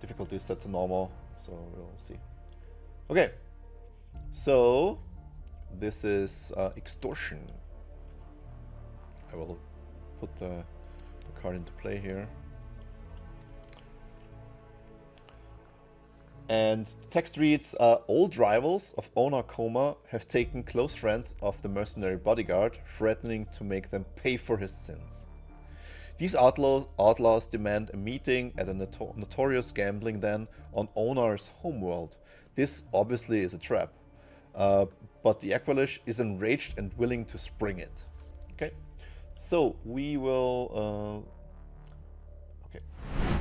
difficulty is set to normal, so we'll see. Okay, so this is Extortion. I will put the card into play here. And the text reads, old rivals of Owner Koma have taken close friends of the mercenary bodyguard, threatening to make them pay for his sins. These outlaws demand a meeting at a notorious gambling den on Owner's homeworld. This obviously is a trap, but the Aqualish is enraged and willing to spring it. Okay, so we will... okay,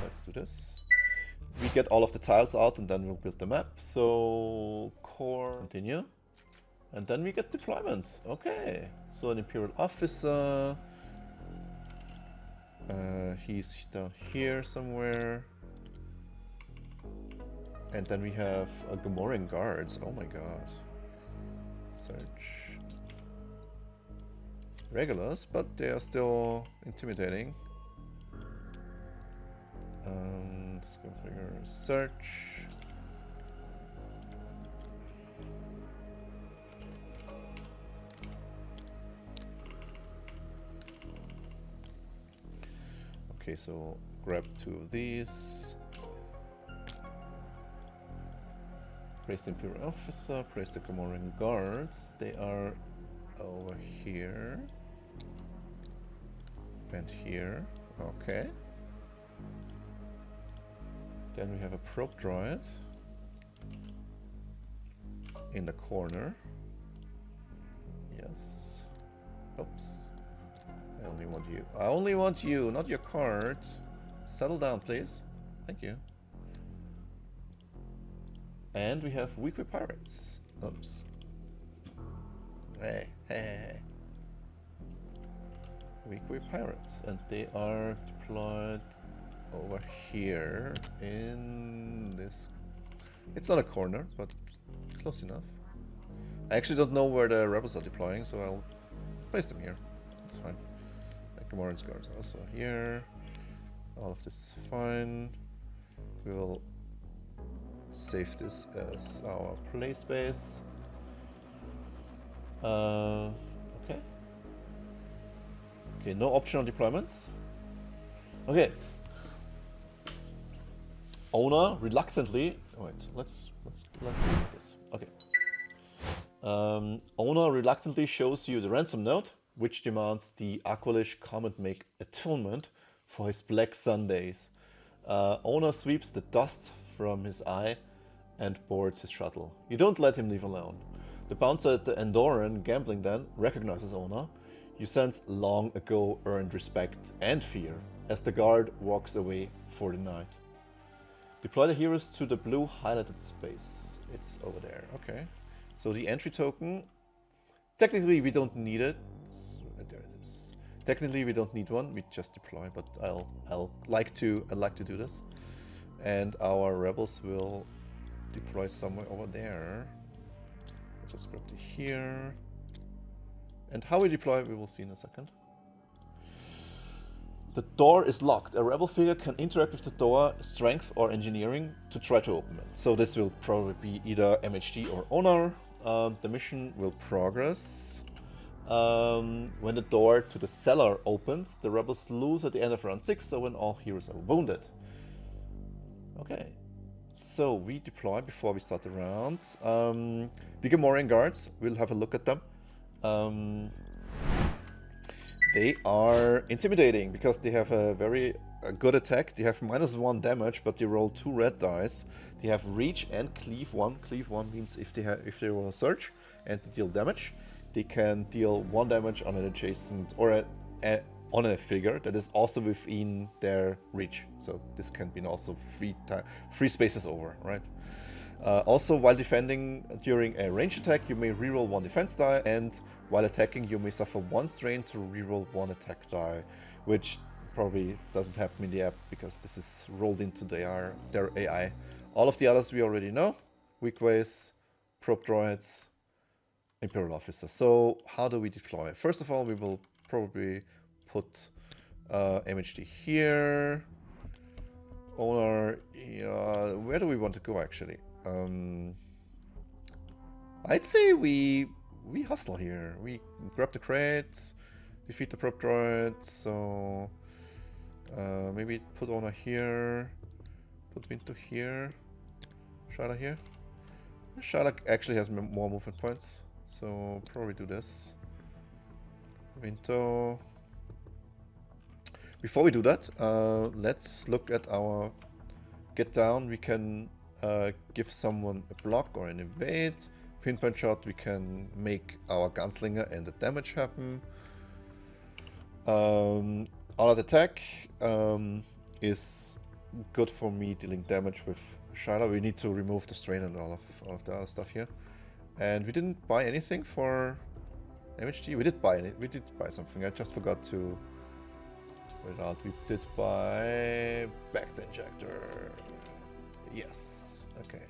let's do this. We get all of the tiles out and then we'll build the map. So, core, continue. And then we get deployment. Okay, so an Imperial officer. He's down here somewhere. And then we have a Gamorrean guards. Oh my god. Search. Regulars, but they are still intimidating. Let's configure search. Okay, so grab 2 of these. Praise the Imperial officer, praise the Gamorrean guards. They are over here. And here. Okay. Then we have a probe droid in the corner. Yes. Oops. I only want you. I only want you, not your card. Settle down, please. Thank you. And we have weekly pirates. Oops. Hey, hey, hey. Weekly pirates, and they are deployed over here in this... It's not a corner, but close enough. I actually don't know where the rebels are deploying, so I'll place them here. That's fine. Like Gamorrean guards also here. All of this is fine. We will save this as our play space. Okay. Okay, no optional deployments. Okay. Owner reluctantly. Oh wait, let's look at this. Okay. Owner reluctantly shows you the ransom note, which demands the Aqualish come and make atonement for his Black Sundays. Owner sweeps the dust from his eye and boards his shuttle. You don't let him leave alone. The bouncer at the Andorran gambling den recognizes Owner. You sense long ago earned respect and fear as the guard walks away for the night. Deploy the heroes to the blue highlighted space. It's over there. Okay. So the entry token, technically we don't need it. There it is. Technically we don't need one. We just deploy, but I'd like to do this. And our rebels will deploy somewhere over there. I'll just grab to here. And how we deploy, we will see in a second. The door is locked. A rebel figure can interact with the door, strength or engineering, to try to open it. So this will probably be either MHD or Owner. The mission will progress. When the door to the cellar opens, the rebels lose at the end of round 6, so when all heroes are wounded. Okay, so we deploy before we start the round. The Gamorrean guards, we'll have a look at them. They are intimidating because they have a very good attack. They have -1 damage, but they roll 2 red dice. They have reach and cleave 1. Cleave 1 means if they roll a search and they deal damage, they can deal 1 damage on an adjacent or on a figure that is also within their reach. So this can be also free spaces over, right? Also, while defending during a ranged attack, you may reroll 1 defense die, and while attacking, you may suffer 1 strain to reroll 1 attack die, which probably doesn't happen in the app because this is rolled into their AI. All of the others we already know: weak ways, probe droids, Imperial officer. So how do we deploy? First of all, we will probably put MHD here. Owner, where do we want to go actually? I'd say we hustle here. We grab the crates, defeat the prop droids, so maybe put owner here, put Vinto here, Shala here. Shala actually has more movement points, so probably do this. Vinto. Before we do that, let's look at our get down. We can give someone a block or an evade. Pinpoint shot, we can make our gunslinger and the damage happen. All-out attack is good for me dealing damage with Shyla. We need to remove the strain and all of the other stuff here. And we didn't buy anything for MHD. We did buy something. I just forgot to put it out. We did buy back the injector. Yes. Okay.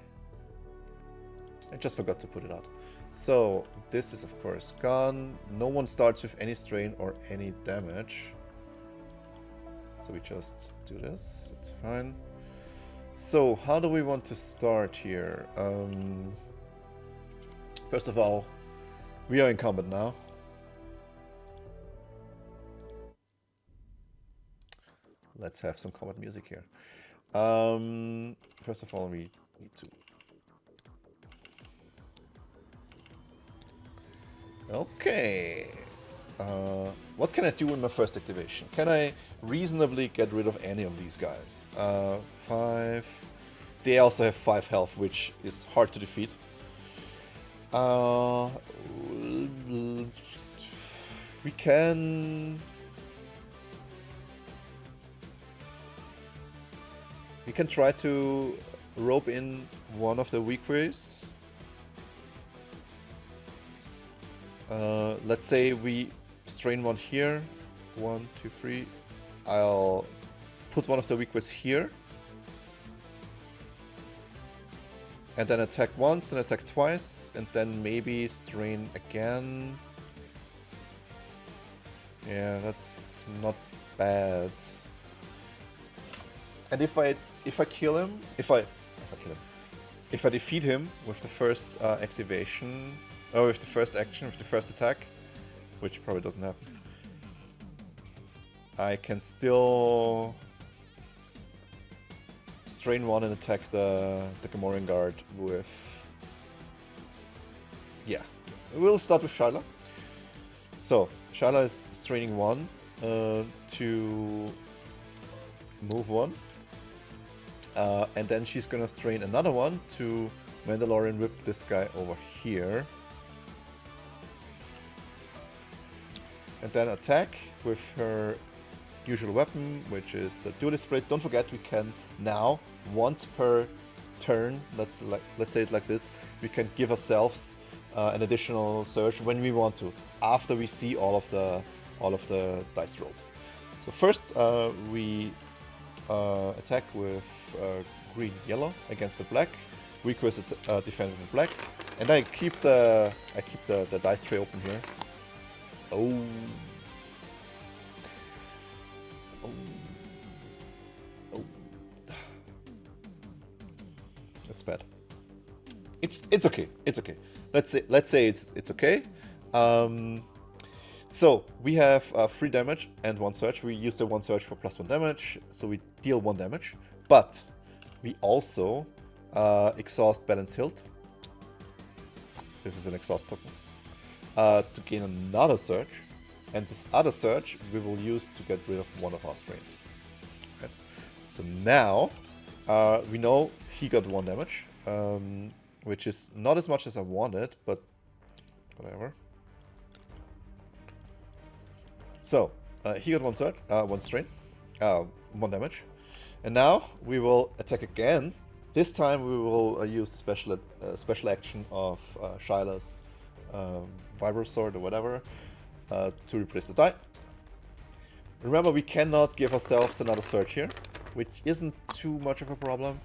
I just forgot to put it out. So this is of course gone. No one starts with any strain or any damage. So we just do this. It's fine. So how do we want to start here? First of all, we are in combat now. Let's have some combat music here. First of all, we need to... Okay. What can I do in my first activation? Can I reasonably get rid of any of these guys? 5. They also have 5 health, which is hard to defeat. We can try to rope in one of the weak ways. Let's say we strain one here. 1, 2, 3. I'll put one of the weak ways here. And then attack once and attack twice. And then maybe strain again. Yeah, that's not bad. And if I kill him, if I defeat him with the first activation, or with the first action, with the first attack, which probably doesn't happen, I can still strain one and attack the Gamorrean guard with... Yeah, we'll start with Shyla. So, Shyla is straining one to move one. And then she's gonna strain another one to Mandalorian whip this guy over here. And then attack with her usual weapon, which is the dual split. Don't forget, we can now, once per turn, let's say it like this, we can give ourselves an additional surge when we want to, after we see all of the dice rolled. So first we attack with green yellow against the black. Weak was defended with black, and I keep the dice tray open here. Oh. That's bad. It's okay. It's okay. Let's say it's okay. So we have 3 damage and 1 surge. We use the 1 surge for +1 damage, so we deal 1 damage. But we also exhaust Balance Hilt. This is an exhaust token. To gain another surge. And this other surge we will use to get rid of one of our strain. Okay. So now we know he got 1 damage, which is not as much as I wanted, but whatever. So he got 1 surge, 1 strain, 1 damage, and now we will attack again. This time we will use the special action of Shyla's Vibro Sword or whatever to replace the die. Remember, we cannot give ourselves another surge here, which isn't too much of a problem.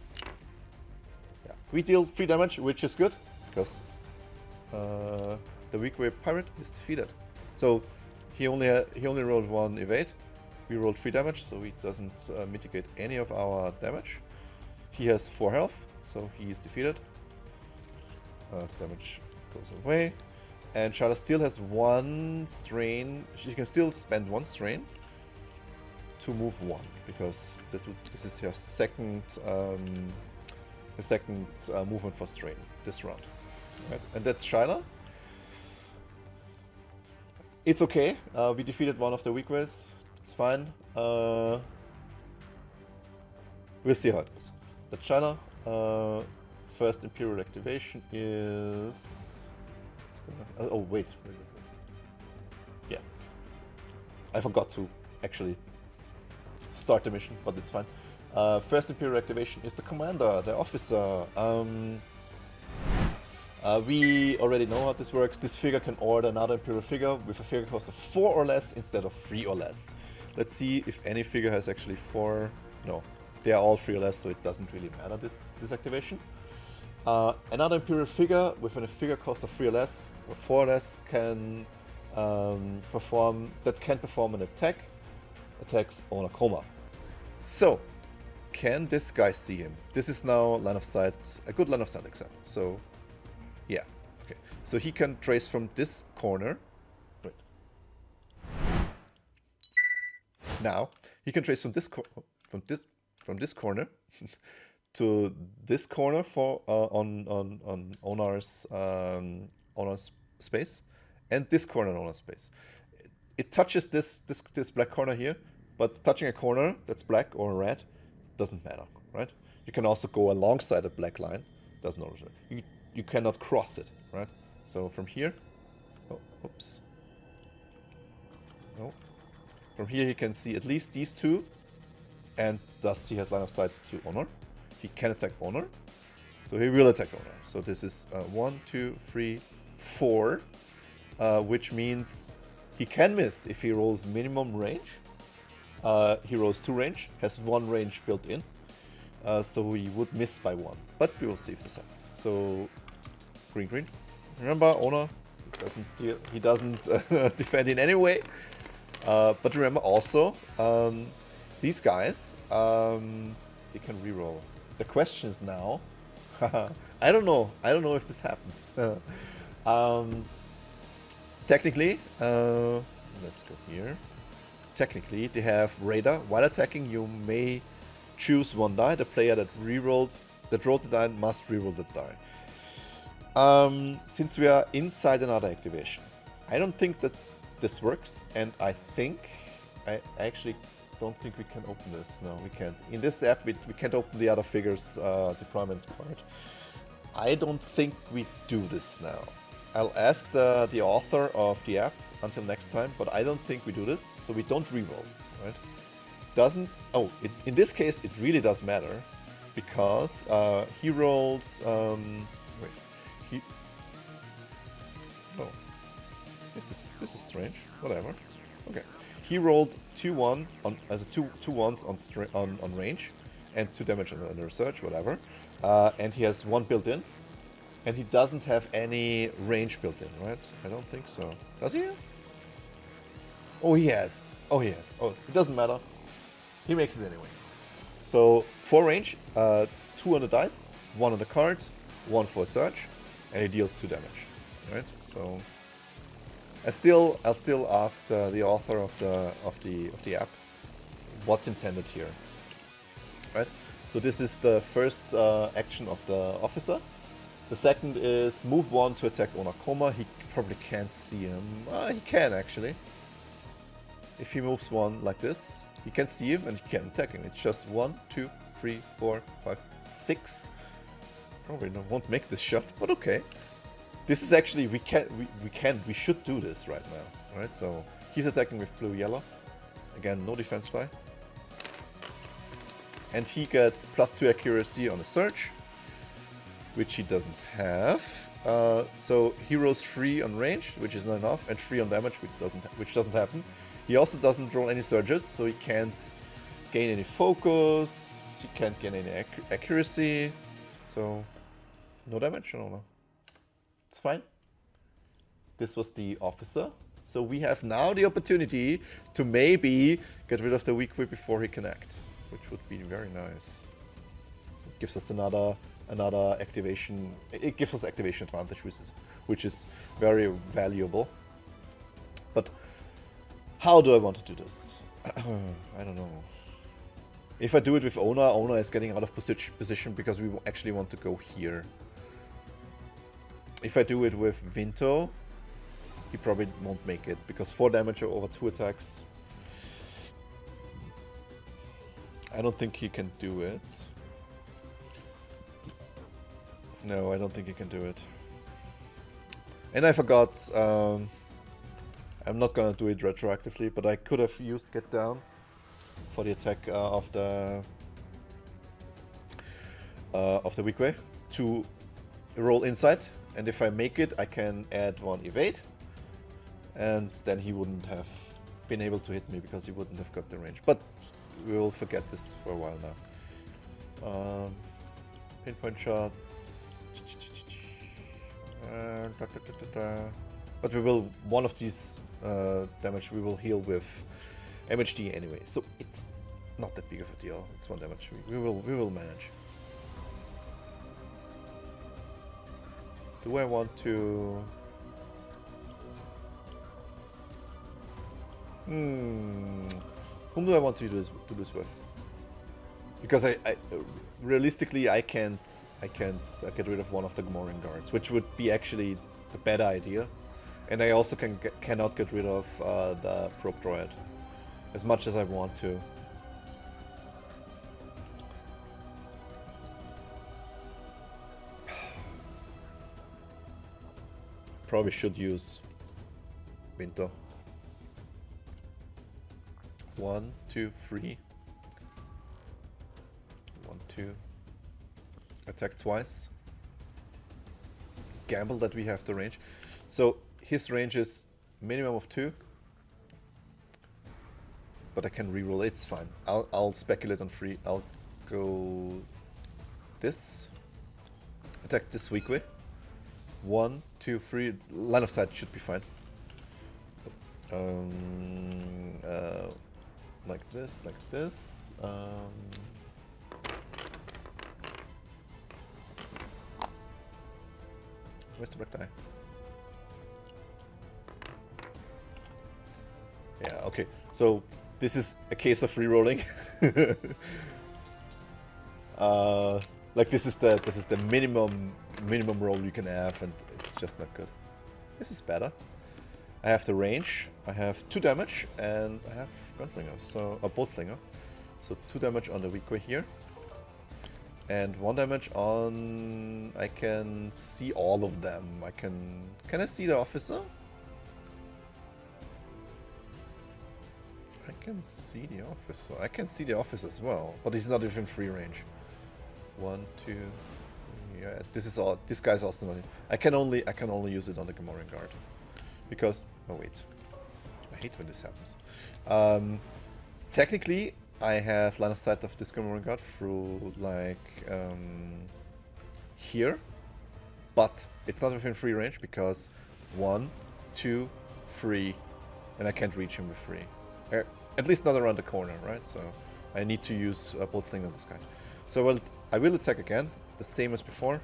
Yeah, we deal 3 damage, which is good because the weak wave pirate is defeated. So he only rolled 1 evade, We rolled 3 damage, so he doesn't mitigate any of our damage. He has 4 health, so he is defeated. Damage goes away. And Shala still has 1 strain. She can still spend 1 strain to move 1, because this is her second movement for strain this round. Right? And that's Shyla. It's okay. We defeated one of the weak ways. It's fine. We'll see how it goes. That's Shyla. First Imperial activation is... Oh, wait. Yeah. I forgot to actually start the mission, but it's fine. First Imperial activation is the commander, the officer. We already know how this works. This figure can order another Imperial figure with a figure cost of 4 or less instead of 3 or less. Let's see if any figure has actually 4. No, they are all 3 or less, so it doesn't really matter, this activation. Another Imperial figure with a figure cost of 3 or less, or 4 or less, can perform an attack. Attacks owner coma. So, can this guy see him? This is now line of sight, a good line of sight example. So, yeah, okay. So he can trace from this corner. Wait. Now he can trace from this corner to this corner for on owner's space, and this corner on owner's space. It touches this black corner here, but touching a corner that's black or red doesn't matter, right? You can also go alongside a black line. Doesn't matter. You cannot cross it, right? So from here, oh, oops. No. From here he can see at least these two, and thus he has line of sight to Honor. He can attack Honor, so he will attack Honor. So this is 1, 2, 3, 4, which means he can miss if he rolls minimum range. He rolls 2 range, has 1 range built in, so he would miss by 1. But we will see if this happens. So green. Remember, Owner he doesn't defend in any way. But remember also, these guys they can reroll. The question is now, I don't know if this happens. Technically, let's go here. Technically, they have radar. While attacking, you may choose 1 die. The player that rolled the die must reroll the die. Since we are inside another activation, I don't think that this works, and I actually don't think we can open this. No, we can't. In this app, we can't open the other figure's deployment card. I don't think we do this now. I'll ask the author of the app until next time, but I don't think we do this, so we don't reroll, right? In this case, it really does matter, because he rolled, this is strange, whatever, okay. He rolled 2-1 as a two ones on range, and 2 damage on the research, whatever, and he has 1 built in, and he doesn't have any range built in, right? I don't think so. Does he have? Oh, he has. Oh, he has. Oh, it doesn't matter. He makes it anyway. So 4 range, 2 on the dice, 1 on the card, 1 for a search, and he deals 2 damage. Right? So I'll still ask the author of the app what's intended here. Right? So this is the first action of the officer. The second is move 1 to attack Onakoma. He probably can't see him. He can actually. If he moves 1 like this, he can see him and he can attack him. It's just 1, 2, 3, 4, 5, 6. Probably won't make this shot, but okay. This is actually we should do this right now, right? So he's attacking with blue-yellow. Again, no defense die. And he gets +2 accuracy on a search, which he doesn't have. So he rolls 3 on range, which is not enough, and 3 on damage, which doesn't happen. He also doesn't roll any surges, so he can't gain any focus, he can't gain any accuracy, so no damage, no. It's fine. This was the officer. So we have now the opportunity to maybe get rid of the weak way before he can act, which would be very nice. It gives us another activation. It gives us activation advantage, which is very valuable. But how do I want to do this? I don't know. If I do it with Ona is getting out of position because we actually want to go here. If I do it with Vinto, he probably won't make it because 4 damage over 2 attacks. I don't think he can do it. No, I don't think he can do it. And I forgot, I'm not gonna do it retroactively, but I could have used Get Down for the attack of the weak way to roll inside, and if I make it I can add 1 evade, and then he wouldn't have been able to hit me because he wouldn't have got the range. But we will forget this for a while now. Pinpoint shots. But we will, one of these damage we will heal with MHD anyway, so it's not that big of a deal. It's 1 damage. We will manage. Do I want to? Whom do I want to do this with? Because I realistically I can't get rid of one of the Gamorrean guards, which would be actually the better idea. And I also cannot get rid of the Probe Droid, as much as I want to. Probably should use Vinto. 1, 2, 3. 1, 2. Attack twice. Gamble that we have the range. So his range is minimum of 2. But I can reroll it, it's fine. I'll speculate on 3. I'll go this. Attack this weak way. 1, 2, 3. Line of sight should be fine. Like this, like this. Where's the black die? Yeah, okay. So this is a case of re-rolling. Like this is the minimum roll you can have, and it's just not good. This is better. I have the range. I have 2 damage, and I have Gunslinger, so a Bolt Slinger. So 2 damage on the weak way here, and 1 damage on. I can see all of them. Can I see the officer? I can see the officer. I can see the officer as well, but he's not within free range. 1, 2. Yeah, this is all. This guy's also not. I can only use it on the Gamorrean guard, because. Oh wait, I hate when this happens. Technically, I have line of sight of this Gamorrean guard through like here, but it's not within free range because 1, 2, 3, and I can't reach him with 3. At least not around the corner, right? So I need to use a Bolt Sling on this guy. So I will attack again, the same as before.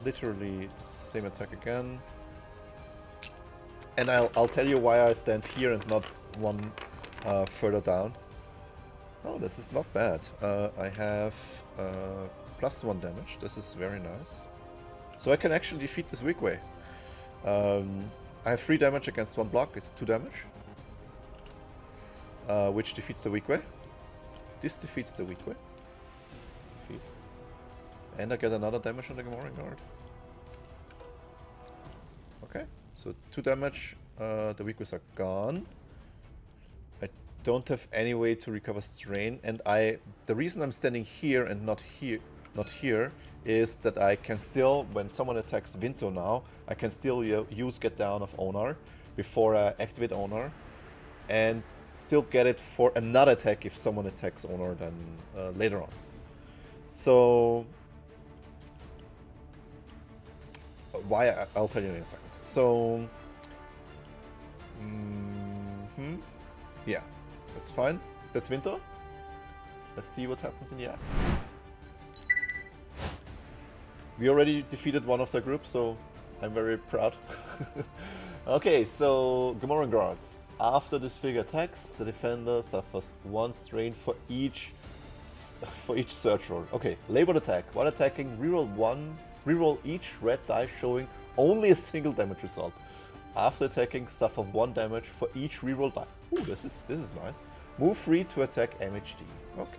Literally the same attack again. And I'll tell you why I stand here and not one further down. Oh, this is not bad. I have +1 damage. This is very nice. So I can actually defeat this weak way. I have 3 damage against 1 block. It's 2 damage. Which defeats the weak way. This defeats the weak way. Defeat. And I get another damage on the Gamorrean guard. Okay, so 2 damage. The weak ways are gone. I don't have any way to recover strain, and the reason I'm standing here and not here is that I can still, when someone attacks Vinto now, I can still use Get Down of Onar before I activate Onar, and still get it for another attack if someone attacks Onar then later on. So why I'll tell you in a second. So Yeah, that's fine. That's Winter. Let's see what happens in the app. We already defeated one of the groups, so I'm very proud. Okay, so Gamorrean guards. After this figure attacks, the defender suffers 1 strain for each search roll. Okay, labeled attack. While attacking, reroll each red die showing only a single damage result. After attacking, suffer 1 damage for each reroll die. Ooh, this is nice. Move free to attack MHD. Okay.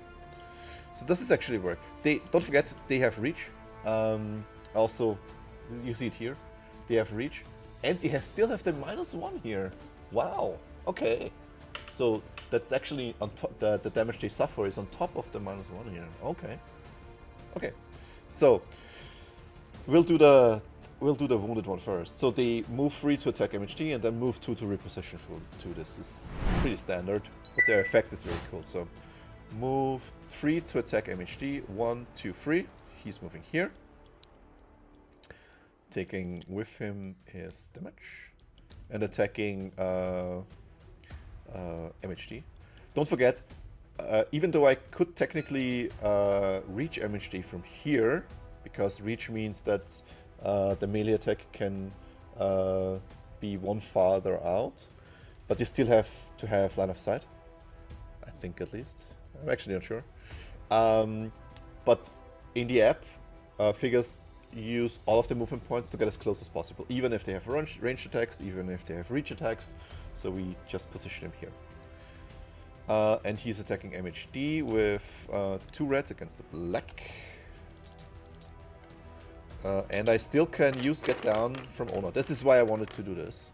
So does this actually work? Don't forget they have reach. Also, you see it here. They have reach, and they still have the -1 here. Wow. Okay. So that's actually on top. The damage they suffer is on top of the -1 here. Okay. Okay. So we'll do the wounded one first. So they move free to attack MHD and then move 2 to reposition 2. This is pretty standard, but their effect is very cool. So move 3 to attack MHD. 1, 2, 3. He's moving here. Taking with him his damage. And attacking MHD. Don't forget, even though I could technically reach MHD from here, because reach means that the melee attack can be 1 farther out, but you still have to have line of sight. I think at least. I'm actually not sure. But in the app, figures use all of the movement points to get as close as possible, even if they have ranged attacks, even if they have reach attacks. So we just position him here. And he's attacking MHD with 2 reds against the black. And I still can use Get Down from Owner. This is why I wanted to do this.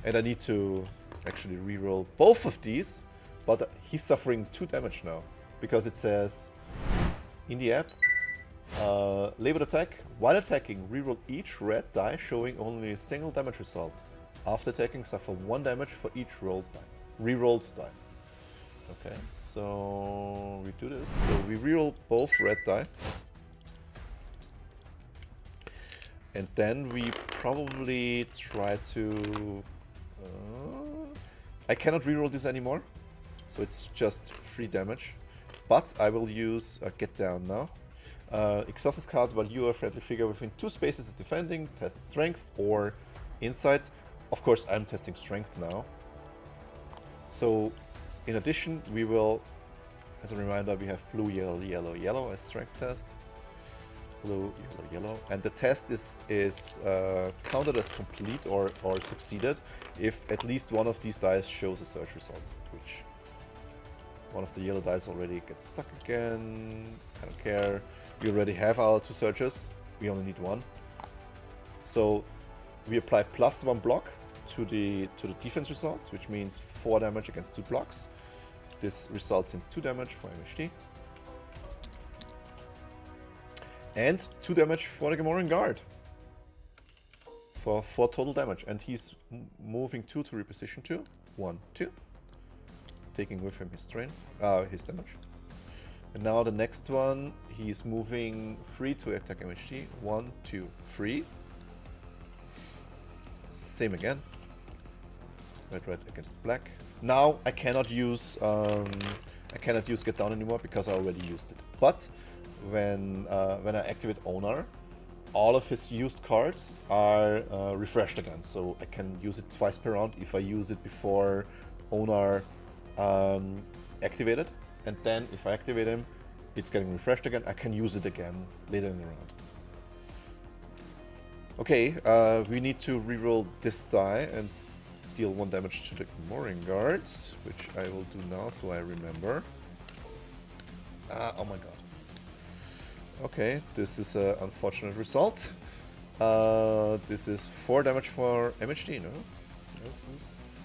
And I need to actually reroll both of these, but he's suffering 2 damage now, because it says in the app, labeled attack. While attacking, reroll each red die showing only a single damage result. After attacking, suffer 1 damage for each rerolled die. Okay, so we do this. So we reroll both red die. And then we probably try to... I cannot reroll this anymore, so it's just 3 damage. But I will use Get Down now. Exhaust this card while you are a friendly figure within 2 spaces is defending, test strength or insight. Of course, I'm testing strength now. So, in addition, we will, as a reminder, we have blue, yellow, yellow, yellow as strength test. Blue, yellow, yellow. And the test is counted as complete or succeeded if at least one of these dice shows a search result, which one of the yellow dice already gets stuck again. I don't care. We already have our 2 searches. We only need 1. So we apply +1 block to the defense results, which means 4 damage against 2 blocks. This results in 2 damage for MHD. And 2 damage for the Gamorrean guard. For 4 total damage. And he's moving 2 to reposition 2. 1, 2. Taking with him his strain, his damage. And now the next one, he's moving 3 to attack MHD. 1, 2, 3. Same again. Red against black. Now I cannot use Get Down anymore because I already used it. But when I activate Owner, all of his used cards are refreshed again. So I can use it twice per round if I use it before Owner activated, and then if I activate him, it's getting refreshed again. I can use it again later in the round. Okay, we need to reroll this die and deal 1 damage to the Gamorrean guards, which I will do now so I remember. Oh my god. Okay, this is an unfortunate result. This is 4 damage for MHD, no? This is...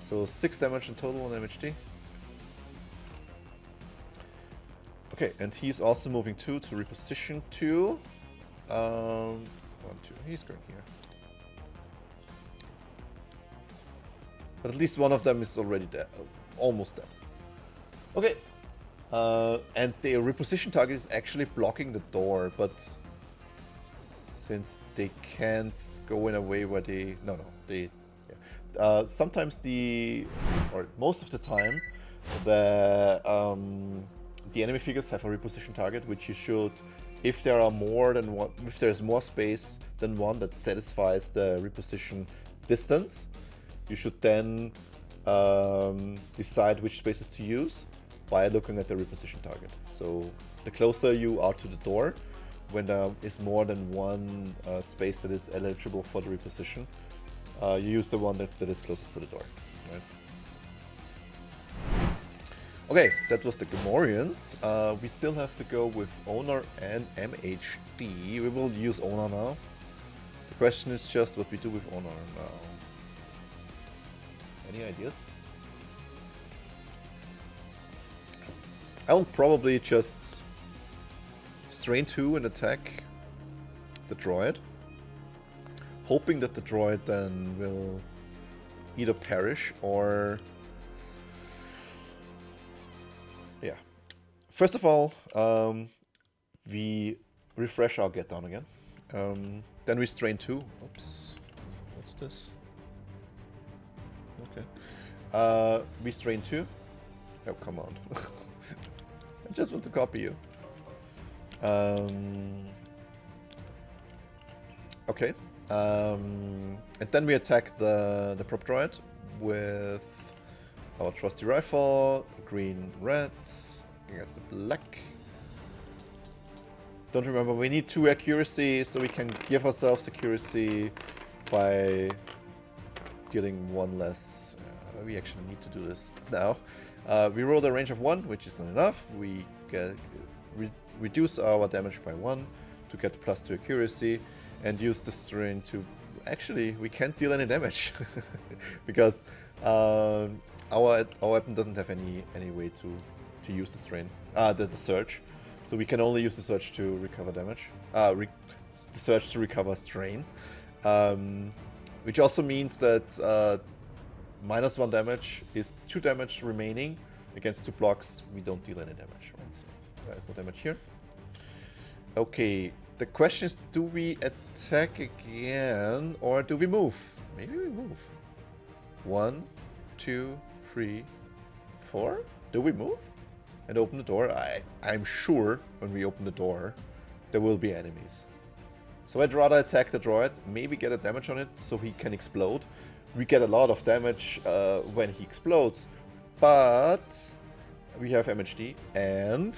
So 6 damage in total on MHD. Okay, and he's also moving 2 to reposition 2. 1, 2, he's going here. But at least one of them is already dead, almost dead. Okay, and the reposition target is actually blocking the door, but since they can't go in a way where they... No, they... sometimes or most of the time, the enemy figures have a reposition target, which you should, if there are more than one, if there's more space than one that satisfies the reposition distance, you should then decide which spaces to use by looking at the reposition target. So the closer you are to the door, when there is more than one space that is eligible for the reposition, you use the one that is closest to the door. Right? Okay, that was the Gamorreans. We still have to go with Owner and MHD. We will use Owner now. The question is just what we do with Owner now. Any ideas? I'll probably just strain 2 and attack the droid, hoping that the droid then will either perish or... Yeah. First of all, we refresh our get down again. Then we strain 2. Oops. What's this? Okay. We strain 2. Oh, come on. I just want to copy you. Okay. And then we attack the prop droid with our trusty rifle, green, red, against the black. Don't remember, we need 2 accuracy, so we can give ourselves accuracy by dealing 1 less. We actually need to do this now. We roll a range of 1, which is not enough. We reduce our damage by 1 to get +2 accuracy, and use the strain to... Actually, we can't deal any damage because our weapon doesn't have any way to use the strain, the surge. So we can only use the surge to recover damage. The surge to recover strain, which also means that -1 damage is 2 damage remaining against 2 blocks. We don't deal any damage, right? So there is no damage here. Okay, the question is, do we attack again or do we move? Maybe we move. 1, 2, 3, 4. Do we move and open the door? I'm sure when we open the door there will be enemies. So I'd rather attack the droid, maybe get a damage on it so he can explode. We get a lot of damage when he explodes, but we have MHD and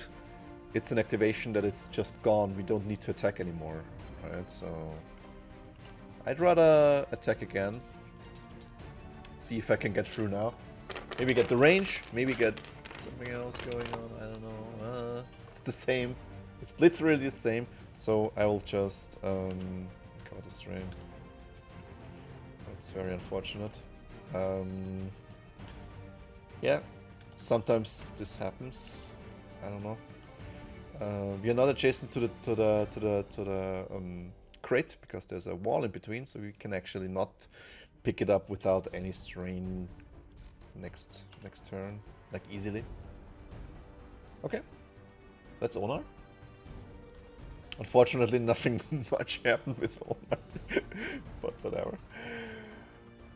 it's an activation that is just gone. We don't need to attack anymore. Right, so I'd rather attack again. See if I can get through now. Maybe get the range, maybe get something else going on, I don't know. It's the same. It's literally the same. So I will just cover the strain. It's very unfortunate. Yeah, sometimes this happens. I don't know. We are not adjacent to the crate because there's a wall in between, so we can actually not pick it up without any strain next turn, like easily. Okay, that's Onar. Unfortunately, nothing much happened with Onar, but whatever.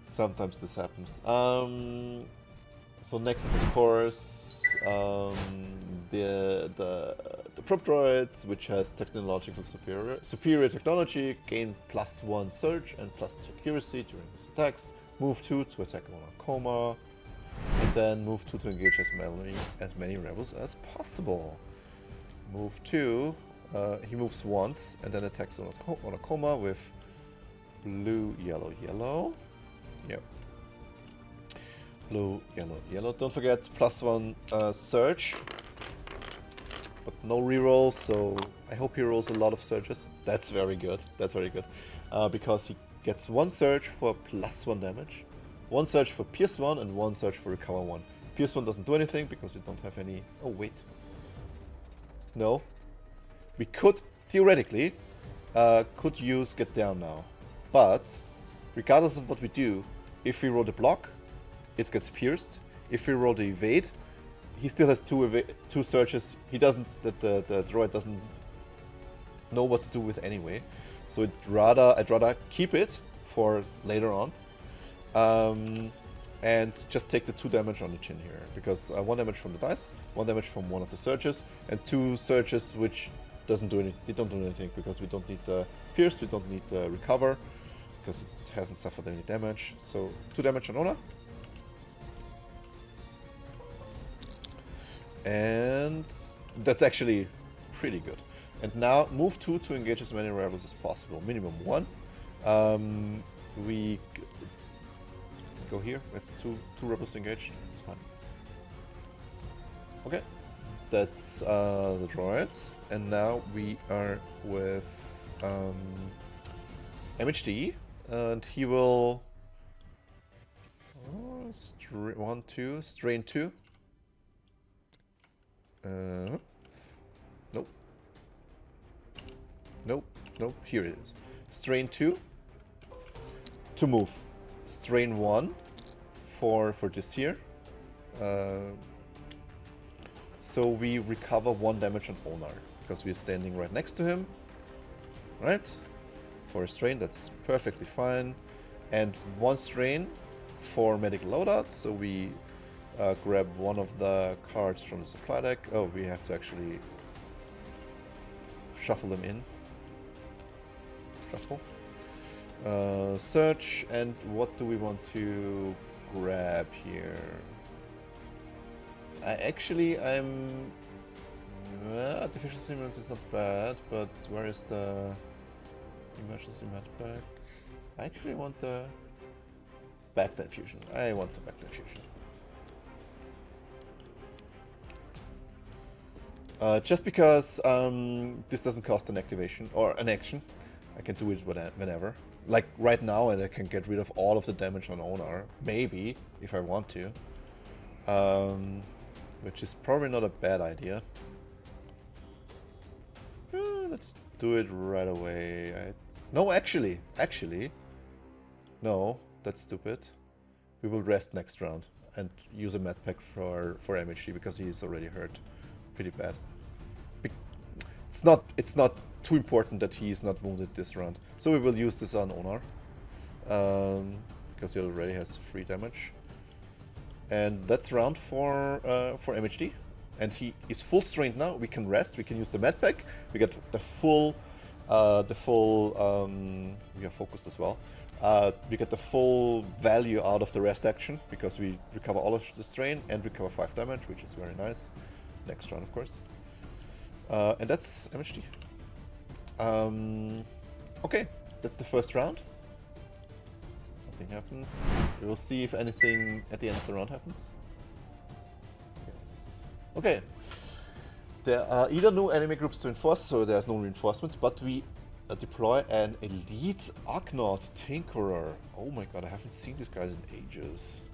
Sometimes this happens. So next is of course the prop droids, which has technological superior technology, gain +1 surge and +2 accuracy during his attacks. Move 2 to attack on a coma, and then move 2 to engage as many rebels as possible. Move 2, he moves once and then attacks on a coma with blue, yellow, yellow. Yep. Blue, yellow, yellow. Don't forget +1 surge, but no reroll, so I hope he rolls a lot of surges. That's very good. That's very good. Because he gets 1 surge for +1 damage, 1 surge for Pierce 1, and 1 surge for Recover 1. Pierce 1 doesn't do anything because we don't have any... Oh, wait. No. We could, theoretically, could use Get Down now. But, regardless of what we do, if we roll the block, it gets pierced. If we roll the evade, he still has 2 surges. He doesn't, the droid doesn't know what to do with anyway. So I'd rather keep it for later on. And just take the 2 damage on the chin here, because 1 damage from the dice, 1 damage from one of the surges, and 2 surges which doesn't do anything. They don't do anything because we don't need the pierce, we don't need the recover, because it hasn't suffered any damage. So 2 damage on Ona. And that's actually pretty good. And now move 2 to engage as many rebels as possible, minimum 1. We go here. It's two rebels engaged. It's fine. Okay, that's the droids, and now we are with MHD, and he will strain 2. Nope. Nope. Here it is. Strain 2 to move. Strain 1 for this here. So we recover 1 damage on Onar because we're standing right next to him. Right? For a strain, that's perfectly fine. And 1 strain for medical loadout. So we grab one of the cards from the supply deck. Oh, we have to actually shuffle them in. Shuffle. Search, and what do we want to grab here? I'm... artificial stimulants is not bad, but where is the emergency medpack? I actually want the backline fusion. I want the backline fusion. Just because this doesn't cost an activation or an action. I can do it whenever. Like right now, and I can get rid of all of the damage on Onar, maybe, if I want to. Which is probably not a bad idea. Let's do it right away. No, actually. No, that's stupid. We will rest next round and use a med pack for MHD because he is already hurt pretty bad. It's not too important that he is not wounded this round. So we will use this on Onar. Because he already has 3 damage. And that's round for MHD. And he is full strained now. We can rest, we can use the med pack. We get the full we are focused as well. We get the full value out of the rest action because we recover all of the strain and recover 5 damage, which is very nice. Next round, of course. And that's MHD. Okay, that's the first round. Nothing happens. We will see if anything at the end of the round happens. Yes. Okay. There are either no enemy groups to enforce, so there's no reinforcements, but we deploy an elite Archnaut Tinkerer. Oh my god, I haven't seen these guys in ages.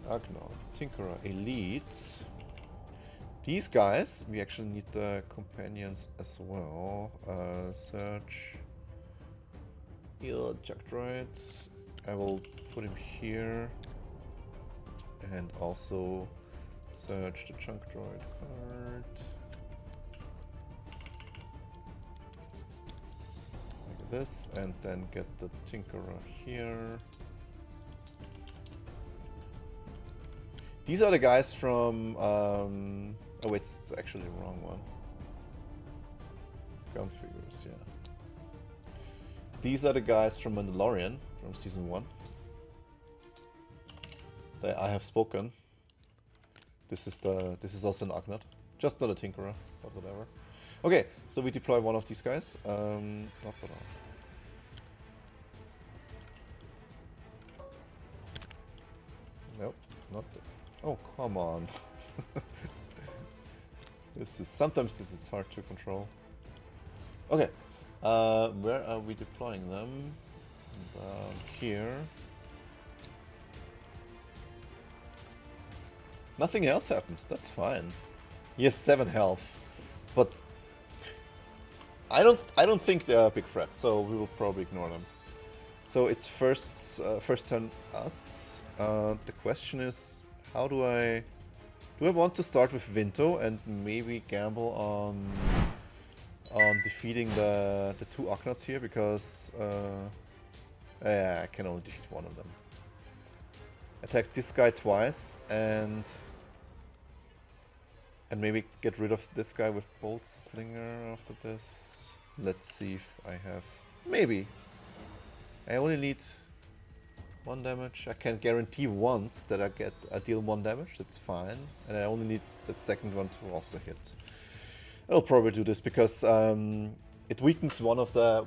Archnaut Tinkerer Elite. These guys, we actually need the companions as well. Search. Jack droids. I will put him here. And also search the junk droid card. Like this, and then get the Tinkerer here. These are the guys from... oh wait, it's actually the wrong one. It's gun figures, yeah. These are the guys from Mandalorian, from Season 1. I have spoken. This is also an Archnaut. Just not a Tinkerer, but whatever. Okay, so we deploy one of these guys. Nope, not the... Oh, come on. Sometimes this is hard to control. Okay, where are we deploying them? Here. Nothing else happens. That's fine. He has 7 health, but I don't think they are a big threat, so we will probably ignore them. So it's first turn us. The question is, how do I want to start with Vinto and maybe gamble on on defeating the two Argonauts here, because yeah, I can only defeat one of them. Attack this guy twice and maybe get rid of this guy with Bolt Slinger after this. Let's see if I have... Maybe. I only need 1 damage. I can guarantee once that I deal 1 damage. That's fine. And I only need the second one to also hit. I'll probably do this because it weakens one of the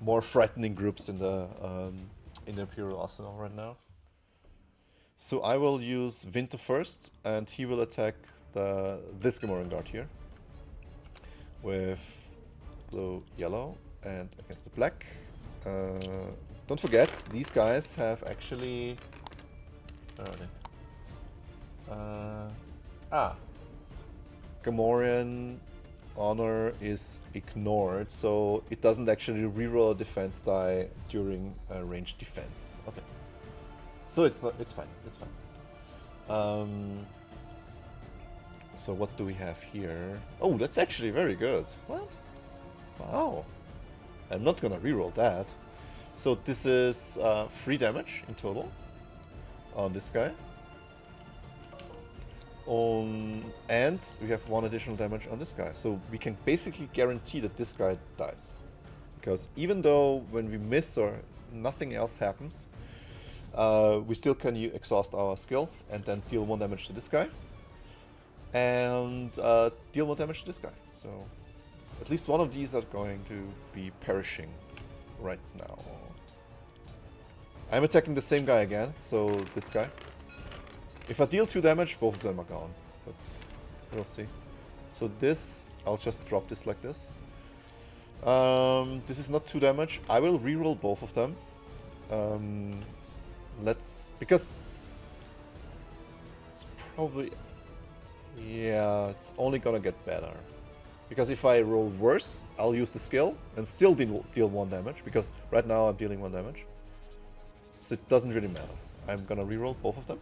more frightening groups in the Imperial arsenal right now. So I will use Winter first, and he will attack this Gamorrean guard here with blue, yellow, and against the black. Don't forget, these guys have actually... Gamorrean honor is ignored, so it doesn't actually reroll a defense die during a ranged defense. Okay. So it's fine, it's fine. So what do we have here? Oh, that's actually very good. What? Wow. I'm not gonna reroll that. So this is 3 damage in total on this guy. And we have 1 additional damage on this guy. So we can basically guarantee that this guy dies. Because even though when we miss or nothing else happens, we still can exhaust our skill and then deal 1 damage to this guy. And deal 1 damage to this guy. So at least one of these are going to be perishing right now. I'm attacking the same guy again, so this guy. If I deal 2 damage, both of them are gone. But we'll see. So this, I'll just drop this like this. This is not 2 damage. I will reroll both of them. Because it's probably... Yeah, it's only gonna get better. Because if I roll worse, I'll use the skill and still deal 1 damage. Because right now I'm dealing 1 damage. So it doesn't really matter. I'm gonna reroll both of them.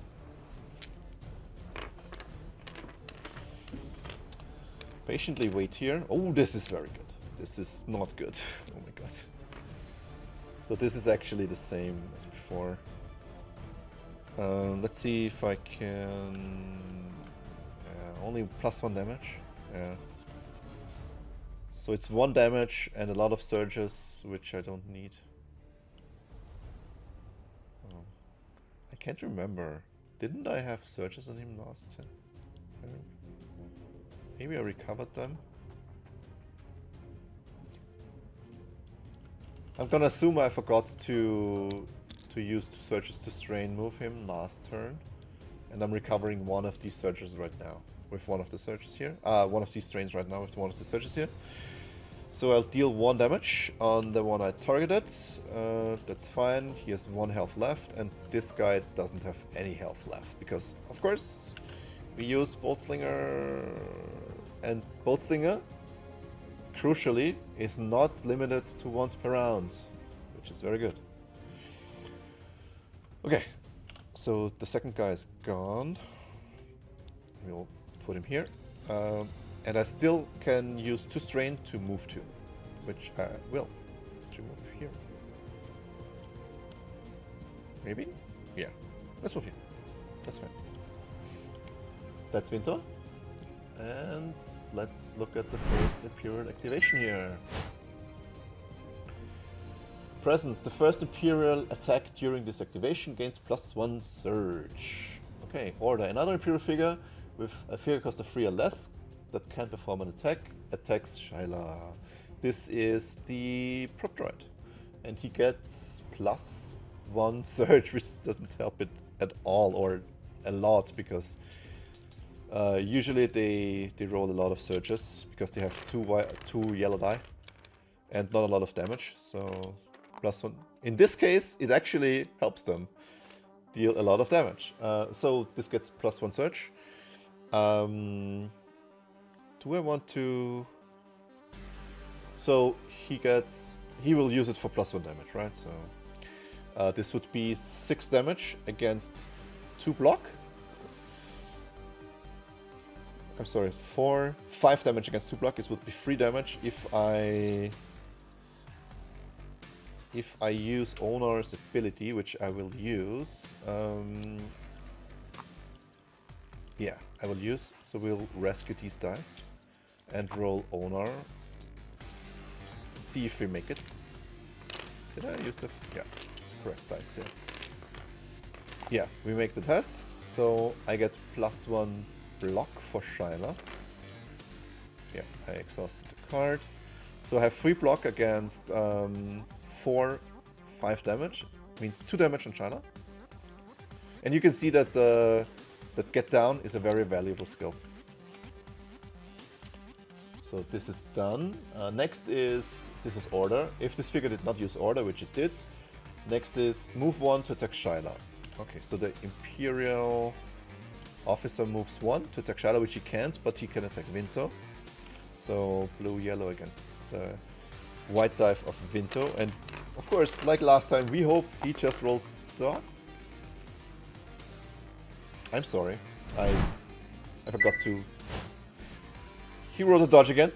Patiently wait here. Oh, this is very good. This is not good. Oh my god. So this is actually the same as before. Let's see if I can... only +1 damage. Yeah. So it's 1 damage and a lot of surges, which I don't need. Oh. I can't remember. Didn't I have surges on him last time? Maybe I recovered them. I'm gonna assume I forgot to use 2 surges to strain move him last turn. And I'm recovering 1 of these surges right now with 1 of the surges here. 1 of these strains right now with 1 of the surges here. So I'll deal 1 damage on the one I targeted. That's fine. He has 1 health left, and this guy doesn't have any health left because, of course, we use Bolt Slinger, and Bolt Slinger, crucially, is not limited to once per round, which is very good. Okay, so the second guy is gone. We'll put him here. And I still can use 2 strain to move to, which I will. To move here. Maybe? Yeah. Let's move here. That's fine. That's Winter. And let's look at the first Imperial activation here. Presence. The first Imperial attack during this activation gains +1 surge. Okay, order. Another Imperial figure with a figure cost of 3 or less that can perform an attack attacks Shyla. This is the prop droid. And he gets +1 surge, which doesn't help it at all or a lot, because usually they roll a lot of surges because they have 2 yellow die and not a lot of damage. So +1. In this case, it actually helps them deal a lot of damage. So this gets +1 surge. Do I want to... So he will use it for +1 damage, right? So this would be 6 damage against 2 block. I'm sorry, 5 damage against 2 block. It would be 3 damage if I use Owner's ability, which I will use. Yeah, I will use. So we'll rescue these dice and roll Owner. See if we make it. Did I use the... Yeah, it's a correct dice here. Yeah, we make the test. So I get +1 block for Shyla. Yeah, I exhausted the card. So I have 3 block against 5 damage. Means 2 damage on Shyla. And you can see that that Get Down is a very valuable skill. So this is done. Next is, this is Order. If this figure did not use Order, which it did, next is move 1 to attack Shyla. Okay, so the Imperial officer moves 1 to attack Shyla, which he can't, but he can attack Vinto. So blue-yellow against the white dive of Vinto. And of course, like last time, we hope he just rolls dog. I'm sorry, I forgot to... He rolled a dodge again,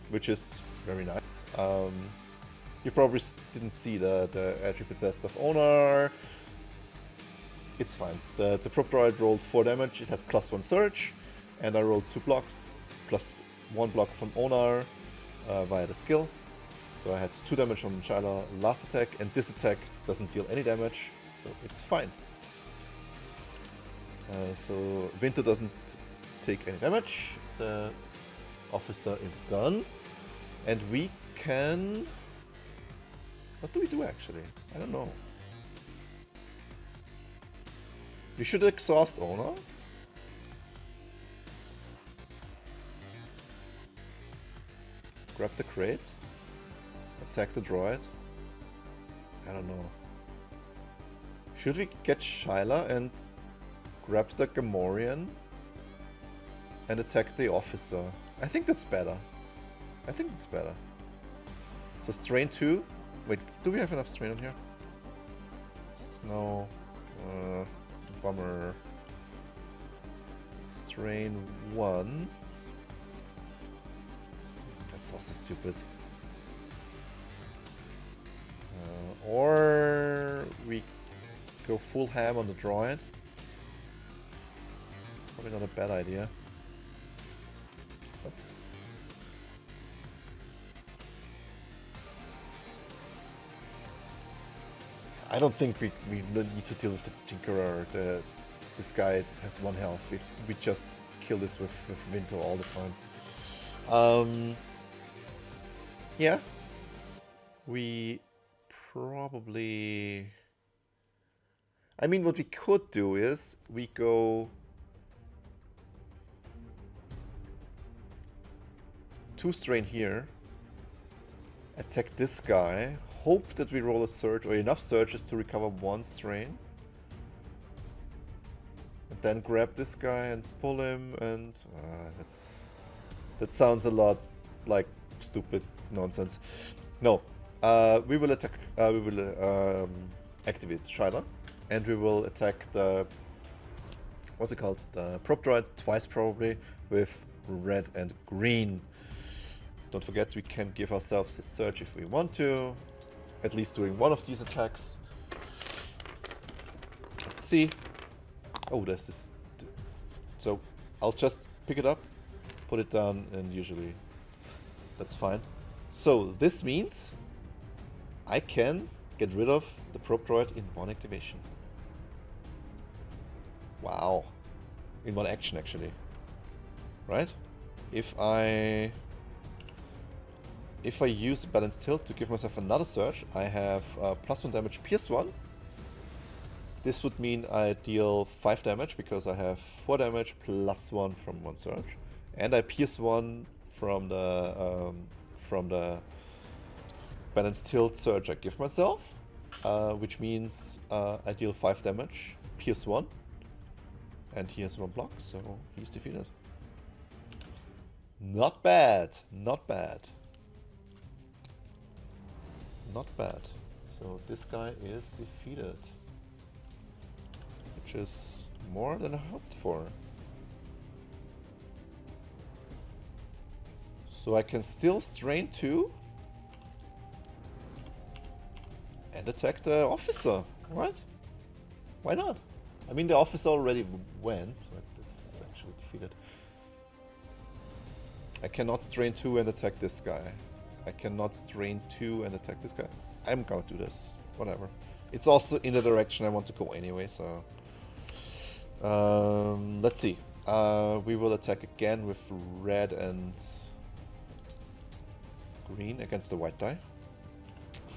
which is very nice. You probably didn't see the attribute test of Owner. It's fine. The prop droid rolled 4 damage, it had +1 surge, and I rolled 2 blocks, +1 block from Owner via the skill. So I had 2 damage from Shyla last attack, and this attack doesn't deal any damage, so it's fine. So Vinto doesn't take any damage, the officer is done, and we can... What do we do actually? I don't know. We should exhaust Owner. Grab the crate. Attack the droid. I don't know. Should we get Shyla and grab the Gamorrean and attack the officer? I think that's better. I think it's better. So strain 2. Wait, do we have enough strain on here? No. Bummer. Strain 1. That's also stupid. Or we go full ham on the droid. Probably not a bad idea. Oops. I don't think we need to deal with the Tinkerer. This guy has 1 health. We just kill this with Vinto all the time. Yeah. We probably... I mean, what we could do is we go 2 strain here, attack this guy, hope that we roll a surge or enough surges to recover 1 strain, and then grab this guy and pull him, and that sounds a lot like stupid nonsense. No, we will attack. We will activate Shyla, and we will attack the, what's it called? The prop droid twice probably with red and green. Don't forget, we can give ourselves a surge if we want to, at least during one of these attacks. Let's see. Oh, this is... So, I'll just pick it up, put it down, and usually that's fine. So, this means I can get rid of the prop droid in 1 activation. Wow. In 1 action, actually. Right? If I use Balanced Tilt to give myself another surge, I have +1 damage, Pierce 1. This would mean I deal 5 damage because I have 4 damage +1 from 1 surge, and I Pierce 1 from the Balanced Tilt surge I give myself, which means I deal 5 damage, Pierce 1, and he has 1 block, so he's defeated. Not bad, not bad. Not bad. So this guy is defeated, which is more than I hoped for. So I can still strain 2 and attack the officer, right? Why not? I mean, the officer already went, so this is actually defeated. I cannot strain 2 and attack this guy. I cannot strain 2 and attack this guy. I'm gonna do this. Whatever. It's also in the direction I want to go anyway, so... let's see. We will attack again with red and green against the white die.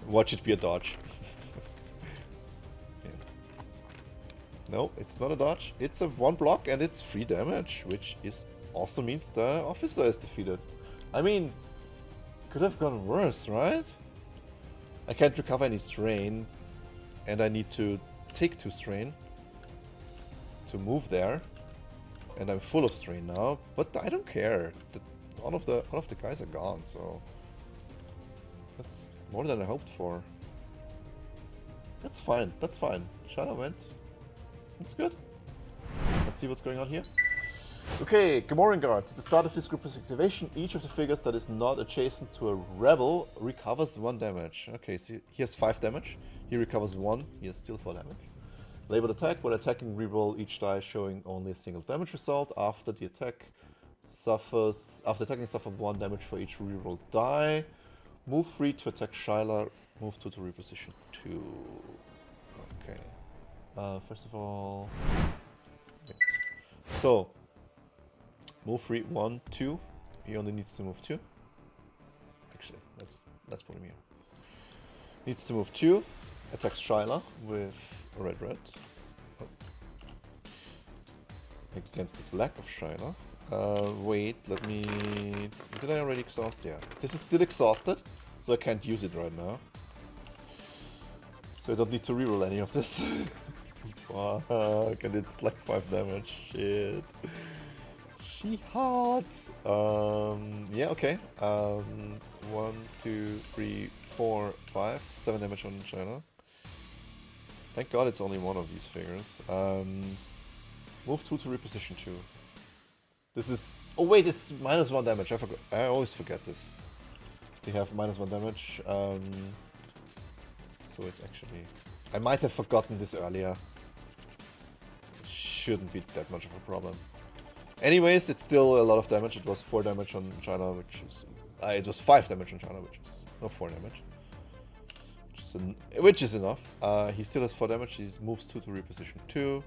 Watch it be a dodge. Yeah. No, it's not a dodge. It's a 1 block and it's 3 damage, which is also means the officer is defeated. I mean, could have gone worse, right? I can't recover any strain, and I need to take 2 strain to move there, and I'm full of strain now. But I don't care. All of the guys are gone, so that's more than I hoped for. That's fine. That's fine. Shadow went. That's good. Let's see what's going on here. Okay, Gamoran Guard. At the start of this group's activation, each of the figures that is not adjacent to a rebel recovers 1 damage. Okay, so he has 5 damage. He recovers 1. He has still 4 damage. Labeled attack. When attacking, reroll each die showing only a single damage result. After the attack after attacking, suffer 1 damage for each reroll die. Move 3 to attack Shyla. Move 2 to reposition 2. Okay. First of all, wait. So. Move 3, 1, 2. He only needs to move 2. Actually, let's put him here. Needs to move 2. Attacks Shyla with a red. Oh. Against the black of Shyla. Wait, let me... Did I already exhaust? Yeah. This is still exhausted, so I can't use it right now. So I don't need to reroll any of this. Fuck, and it's like 5 damage. Shit. She hot. Yeah, okay. 1, 2, 3, 4, 5. 7 damage on China. Thank God it's only one of these figures. Move 2 to reposition 2. This is... Oh wait, it's -1 damage. I forgot. I always forget this. They have -1 damage. So it's actually... I might have forgotten this earlier. It shouldn't be that much of a problem. Anyways, it's still a lot of damage. It was 4 damage on China, which is... it was 5 damage on China, which is... No, 4 damage. Which is enough. He still has 4 damage. He moves 2 to reposition 2.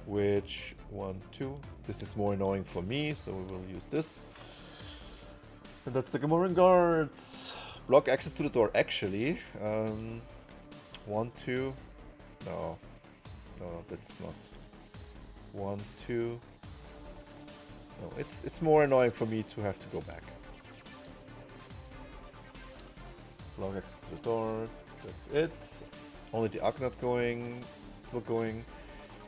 Which... 1, 2. This is more annoying for me, so we will use this. And that's the Gamoran Guard. Block access to the door, actually. 1, 2... No. No, that's not... 1, 2... No, it's more annoying for me to have to go back. Block access to the door. That's it. Only the Argonaut going. Still going.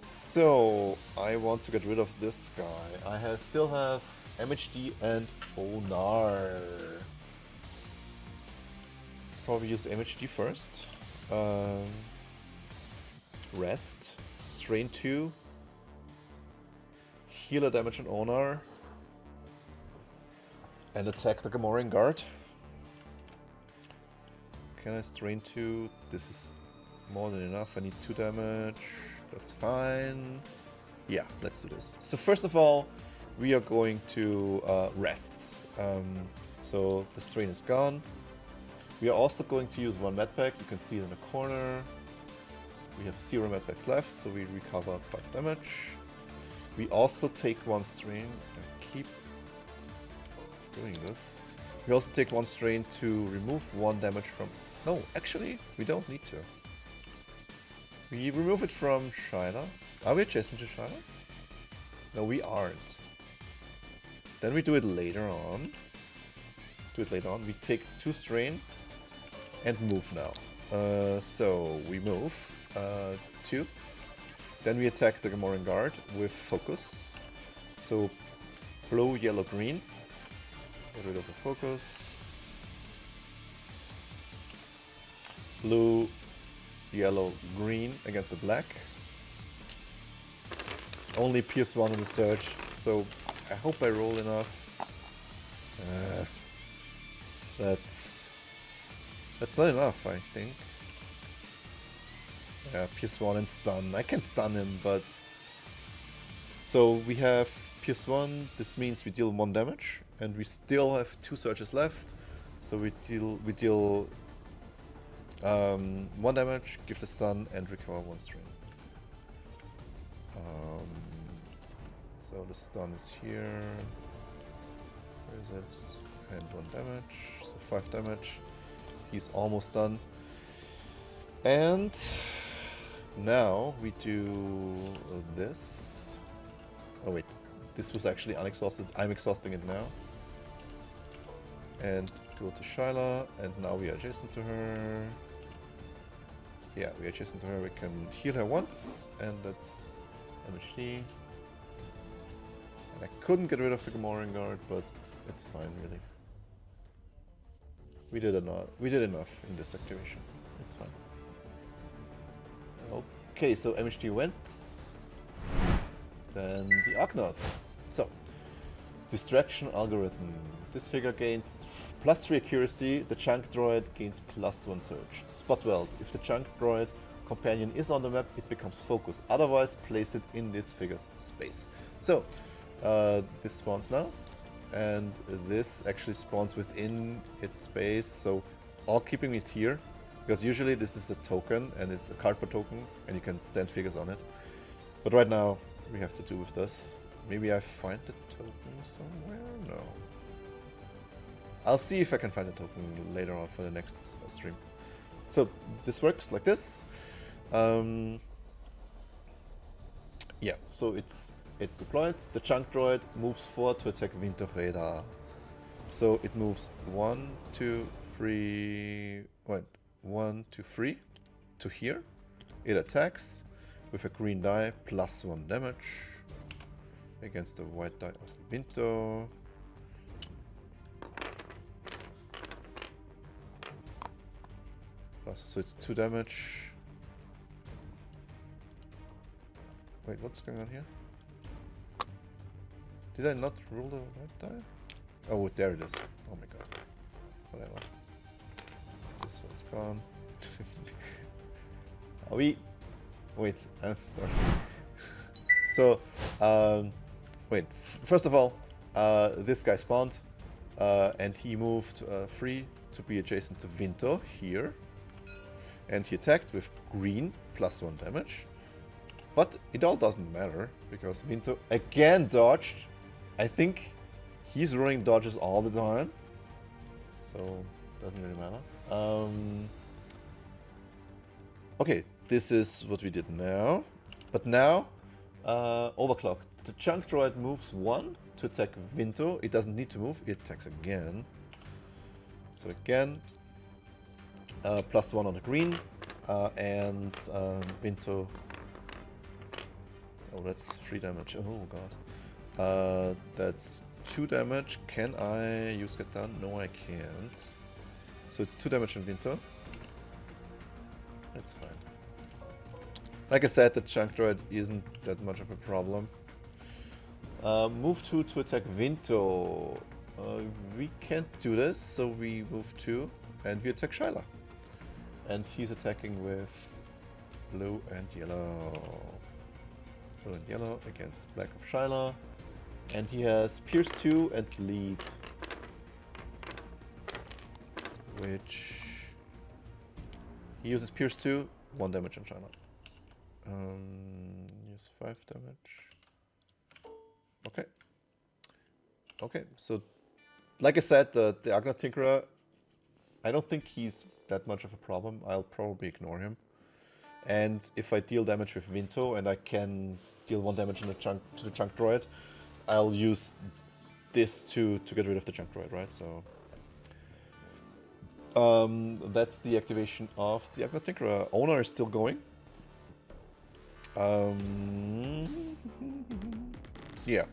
So I want to get rid of this guy. I still have MHD and Onar. Probably use MHD first. Rest. Strain 2. Healer damage on Onar. And attack the Gamoran Guard. Can I strain 2? This is more than enough. I need 2 damage. That's fine. Yeah, let's do this. So first of all, we are going to rest. So the strain is gone. We are also going to use 1 medpack. You can see it in the corner. We have 0 medpacks left, so we recover 5 damage. We also take 1 strain. I keep doing this. We also take 1 strain to remove 1 damage from... No, actually, we don't need to. We remove it from Shyla. Are we adjacent to Shyla? No, we aren't. Then we do it later on. We take 2 strain and move now. So we move 2. Then we attack the Gamoran Guard with focus. So blue, yellow, green. Get rid of the focus. Blue, yellow, green against the black. Only pierce 1 on the search, so I hope I roll enough. That's not enough, I think. Yeah, Pierce 1 and stun. I can stun him, but... So we have Pierce 1, this means we deal 1 damage, and we still have 2 surges left. So we deal 1 damage, give the stun, and recover 1 strain. So the stun is here. Where is it? And 1 damage, so 5 damage. He's almost done. And now we do this. Oh wait, this was actually unexhausted. I'm exhausting it now. And go to Shyla, and now we are adjacent to her. Yeah, we are adjacent to her. We can heal her once, and that's MHD. And I couldn't get rid of the Gamorrean Guard, but it's fine, really. We did enough in this activation. It's fine. Okay, so MHD went. Then the Arcnaut. So, Distraction Algorithm. This figure gains +3 accuracy, the Chunk Droid gains +1 surge. Spot Weld. If the Chunk Droid companion is on the map, it becomes focus. Otherwise, place it in this figure's space. So, this spawns now. And this actually spawns within its space, so all keeping it here. Because usually this is a token, and it's a cardboard token, and you can stand figures on it. But right now, we have to do with this. Maybe I find the token somewhere? No. I'll see if I can find the token later on for the next stream. So this works like this. Yeah, so it's deployed. The Chunk Droid moves forward to attack Winterreda. So it moves 1, 2, 3... Wait, 1, 2, 3 to here. It attacks with a green die +1 damage against the white die of Vinto. So it's 2 damage. Wait, what's going on here? Did I not roll the white die? Oh, there it is. Oh my god. Whatever. This one's gone. Are we... Wait, I'm sorry. So, wait. First of all, this guy spawned, and he moved 3 to be adjacent to Vinto here. And he attacked with green +1 damage. But it all doesn't matter, because Vinto again dodged. I think he's running dodges all the time. So, doesn't really matter. Okay, this is what we did now. But now, overclock. The Chunk Droid moves 1 to attack Vinto. It doesn't need to move, it attacks again. So again, +1 on the green, and Vinto. Oh, that's 3 damage. Oh god. That's 2 damage. Can I use Get Done? No, I can't. So it's 2 damage on Vinto. That's fine. Like I said, the Chunk Droid isn't that much of a problem. Move 2 to attack Vinto. We can't do this, so we move 2 and we attack Shyla. And he's attacking with blue and yellow. Blue and yellow against the black of Shyla. And he has Pierce 2 and Lead. Which... He uses Pierce 2, 1 damage on Shyla. Use 5 damage. Okay. Okay, so... Like I said, the Agna Tinkerer, I don't think he's that much of a problem. I'll probably ignore him. And if I deal damage with Vinto and I can deal 1 damage in the to the Chunk Droid, I'll use this to get rid of the Chunk Droid, right? So that's the activation of the Agna Tinkerer. Owner is still going. Yeah.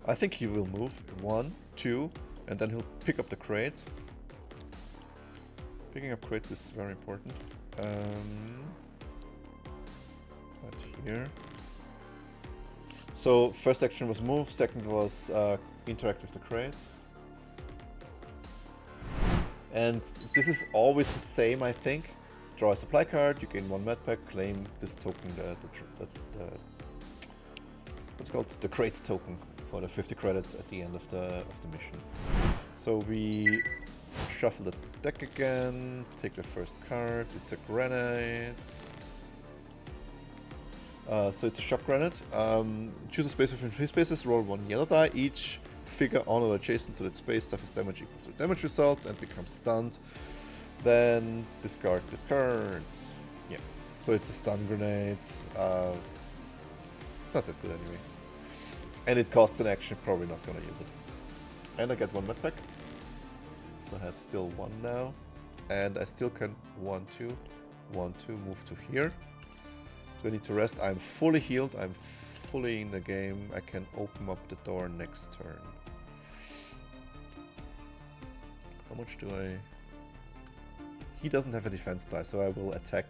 I think he will move 1, 2, and then he'll pick up the crate. Picking up crates is very important. Right here. So first action was move, second was interact with the crate. And this is always the same, I think. Draw a supply card, you gain 1 med pack, claim this token, what's it called? The crate token for the 50 credits at the end of the mission. So we shuffle the deck again, take the first card, it's a grenade. So it's a shock grenade. Choose a space within 3 spaces, roll 1 yellow die. Each figure on or adjacent to that space suffers damage equal to damage results and becomes stunned. Then discard this card. Yeah. So it's a stun grenade. It's not that good anyway. And it costs an action, probably not gonna use it. And I get 1 med pack. So I have still 1 now. And I still can 1, 2, 1, 2, move to here. Do I need to rest? I'm fully healed. I'm fully in the game. I can open up the door next turn. How much do I... He doesn't have a defense die, so I will attack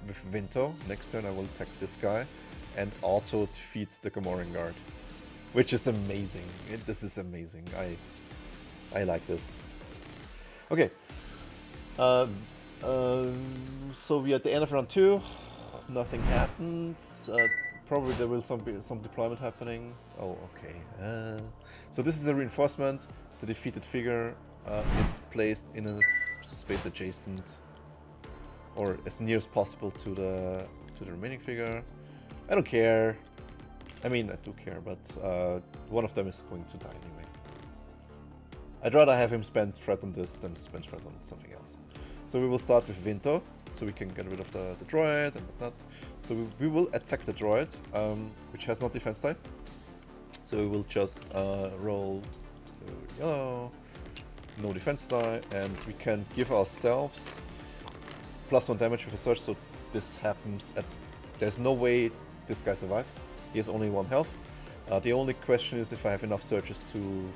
with Vinto. Next turn I will attack this guy and auto defeat the Gamoran Guard. Which is amazing. This is amazing. I like this. Okay. So we're at the end of round 2. Nothing happened. Probably there will be some deployment happening. Oh, okay. So this is a reinforcement. The defeated figure is placed in a space adjacent, or as near as possible to the remaining figure. I don't care. I mean, I do care, but one of them is going to die anyway. I'd rather have him spend threat on this than spend threat on something else. So we will start with Vinto, so we can get rid of the droid and whatnot. So we will attack the droid, which has no defense die. So we will just roll yellow, no defense die, and we can give ourselves +1 damage with a surge, so this happens at... There's no way this guy survives. He has only 1 health. The only question is if I have enough surges to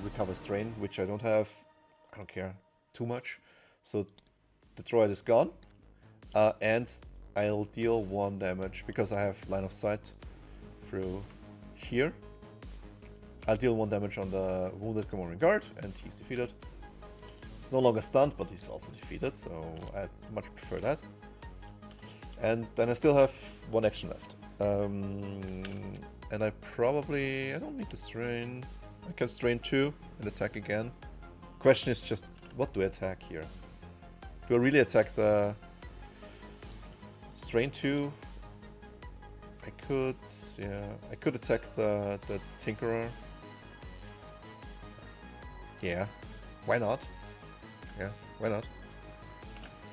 recover strain, which I don't have. I don't care too much. So the droid is gone, and I'll deal 1 damage because I have line of sight through here. I'll deal 1 damage on the wounded Gamoran Guard, and he's defeated. He's no longer stunned, but he's also defeated, so I much prefer that. And then I still have 1 action left. And I don't need to strain. I can strain 2 and attack again. Question is just, what do I attack here? Do I really attack the strain 2? I could attack the Tinkerer. Yeah, why not? Yeah, why not?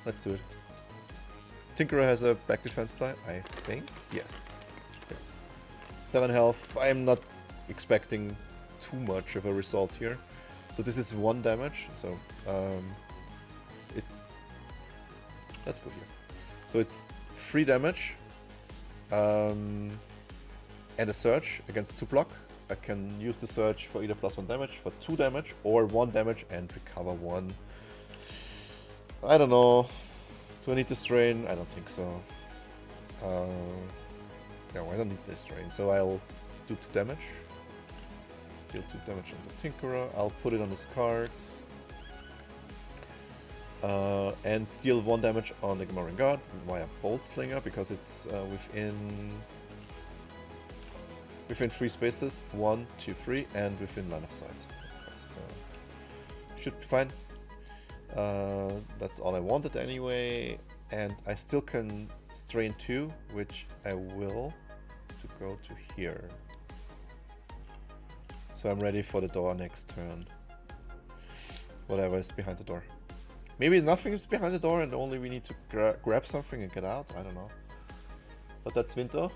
Let's do it. Tinkerer has a back defense die, I think. Yes. Okay. 7 health. I'm not expecting too much of a result here. So this is 1 damage. So let's go here. So it's 3 damage and a surge against 2 block. I can use the surge for either +1 damage, for 2 damage, or 1 damage and recover 1. I don't know. Do I need to strain? I don't think so. No, I don't need this strain. So I'll do 2 damage. Deal 2 damage on the Tinkerer. I'll put it on this card. And deal 1 damage on the Gamoran Guard via Bolt Slinger because it's within 3 spaces, 1, 2, 3, and within line of sight. So should be fine. That's all I wanted anyway, and I still can strain 2, which I will to go to here. So I'm ready for the door next turn. Whatever is behind the door. Maybe nothing is behind the door and only we need to grab something and get out. I don't know. But that's Vinto.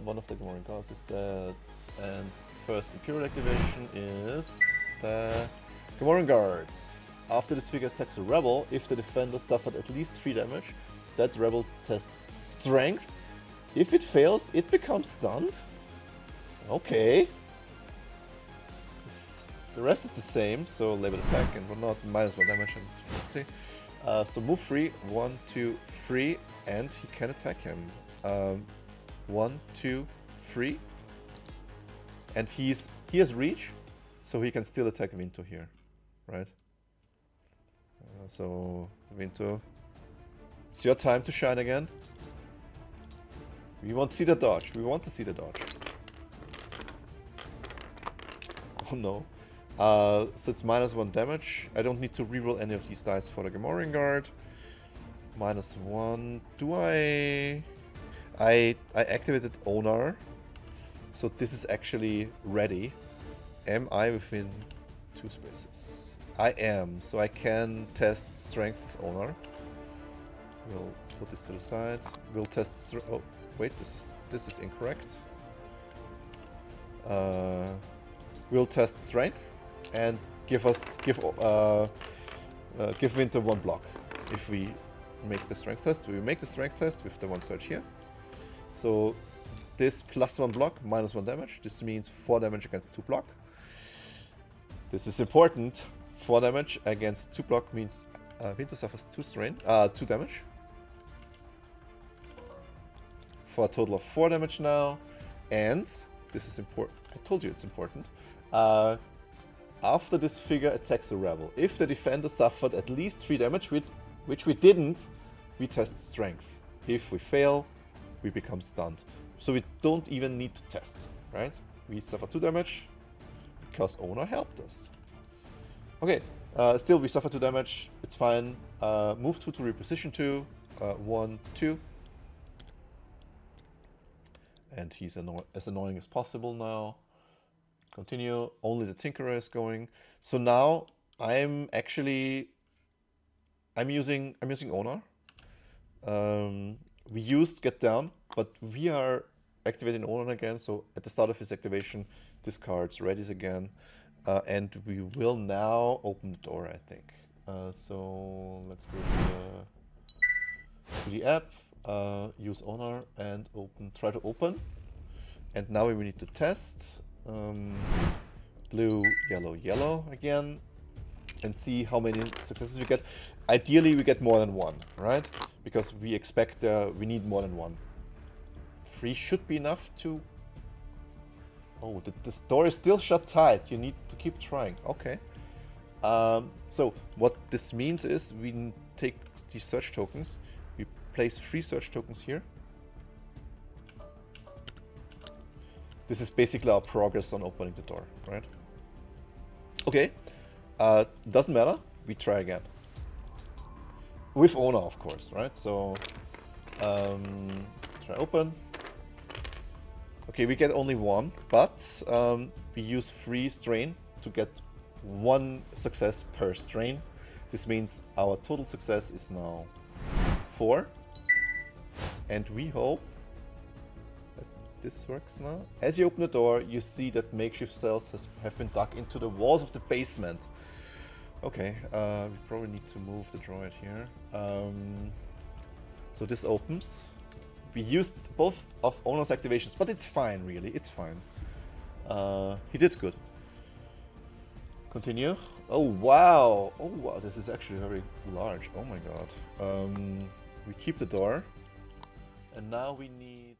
One of the Gamoran Guards is dead. And first Imperial activation is the Gamoran Guards. After this figure attacks a rebel, if the defender suffered at least 3 damage, that rebel tests strength. If it fails, it becomes stunned. Okay. The rest is the same, so label attack and whatnot, -1 damage and let's see. So move 3, 1, 2, 3, and he can attack him. 1, 2, 3. And he has reach, so he can still attack Vinto here, right? So Vinto, it's your time to shine again. We want to see the dodge. We want to see the dodge. Oh no. So it's -1 damage. I don't need to reroll any of these dice for the Gamorrean Guard. -1. Do I activated Onar. So this is actually ready. Am I within 2 spaces? I am. So I can test Strength with Onar. We'll put this to the side. We'll test... Oh, wait. This is incorrect. We'll test Strength and give Winter 1 block if we make the Strength test. We will make the Strength test with the 1 search here. So this +1 block, -1 damage. This means 4 damage against 2 block. This is important. 4 damage against 2 block means Winter suffers 2 damage. For a total of 4 damage now. And this is important. I told you it's important. After this figure attacks a rebel, if the defender suffered at least 3 damage, which we didn't, we test Strength. If we fail, we become stunned. So we don't even need to test, right? We suffer 2 damage because Onar helped us. Okay, still we suffer 2 damage. It's fine. Move 2 to reposition 2. 1, 2. And he's as annoying as possible now. Continue. Only the Tinkerer is going. So now I'm using Onar. We used Get Down, but we are activating Onar again. So at the start of his activation, discards, readies again, and we will now open the door, I think. So let's go to the app, use Onar, and try to open. And now we need to test. Blue, yellow, yellow again, and see how many successes we get. Ideally, we get more than 1, right? Because we expect we need more than 1. 3 should be enough to... Oh, this door is still shut tight. You need to keep trying. Okay. So what this means is we take these search tokens. We place 3 search tokens here. This is basically our progress on opening the door, right? Okay. Doesn't matter. We try again. With Onar, of course, right? So, try open. Okay, we get only 1, but we use 3 strain to get 1 success per strain. This means our total success is now 4. And we hope that this works now. As you open the door, you see that makeshift cells have been dug into the walls of the basement. Okay, we probably need to move the droid here. So this opens. We used both of Onar's activations, but it's fine, really. It's fine. He did good. Continue. Oh, wow. Oh, wow. This is actually very large. Oh, my God. We keep the door. And now we need...